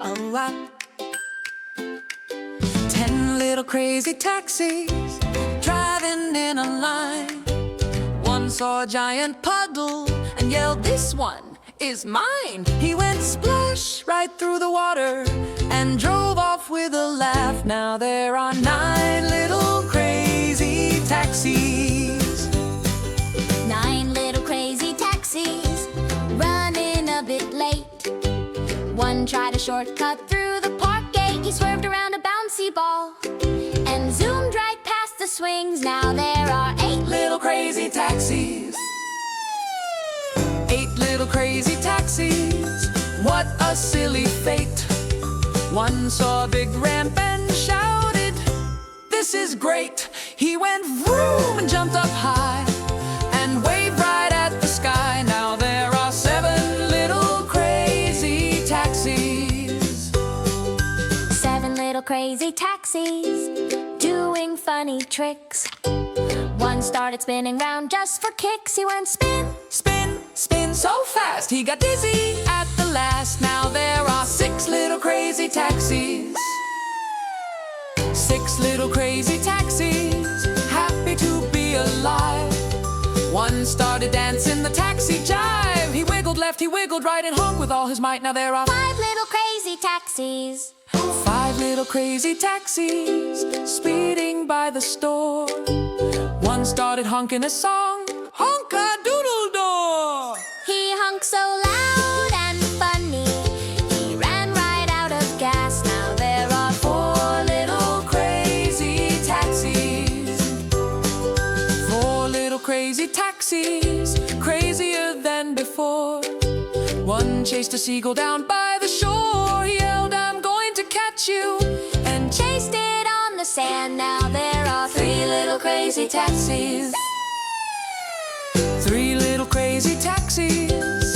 oh, wow. 10 little crazy taxis driving in a line. One saw a giant puddle and yelled, "This one is mine." He went splash right through the water and drove off with a laugh. Now there are 9 little crazy taxis. 9 little crazy taxis running a bit late. One tried a shortcut through the park gate. He swerved around a bouncy ball and zoomed right past the swings. Now there are 8 Little crazy taxis. 8 little crazy taxis. What a silly fate. One saw a big ramp and shouted, "This is great." He went vroom and jumped up high and waved right at the sky. Now there are 7 little crazy taxis. 7 little crazy taxis doing funny tricks. One started spinning round just for kicks. He went spin, Spin, spin so fast he got dizzy at the last. Now there are 6 little crazy taxis. 6 little crazy taxis, happy to be alive. One started dancing the taxi jive. He wiggled left, he wiggled right, and honked with all his might. Now there are 5 little crazy taxis. 5 little crazy taxis speeding by the store. One started honking a song, honk-a-doodle-door. He honked so loud and funny, he ran right out of gas. Now there are 4 little crazy taxis. 4 little crazy taxis, crazier than before. One chased a seagull down by the shore. He yelled, "I'm going to catch you," and chased it on the sand. Now there are 3 little crazy taxis. 3 little crazy taxis.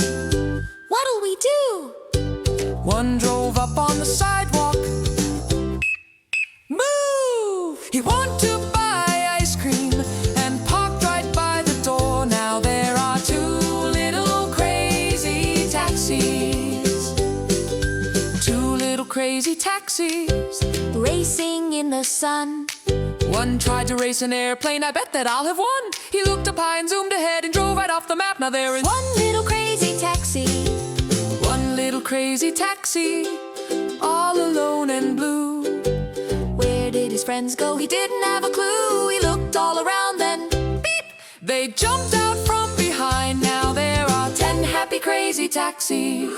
What'll we do? One drove up on the sidewalk. Move! He wanted to buy ice cream and parked right by the door. Now there are 2 little crazy taxis. 2 little crazy taxis Racing in the sun. One tried to race an airplane. "I bet that I'll have won." He looked up high and zoomed ahead and drove right off the map. Now there is 1 little crazy taxi. 1 little crazy taxi, all alone and blue. Where did his friends go? He didn't have a clue. He looked all around, then beep! They jumped out from behind. Now there are 10 happy crazy taxis.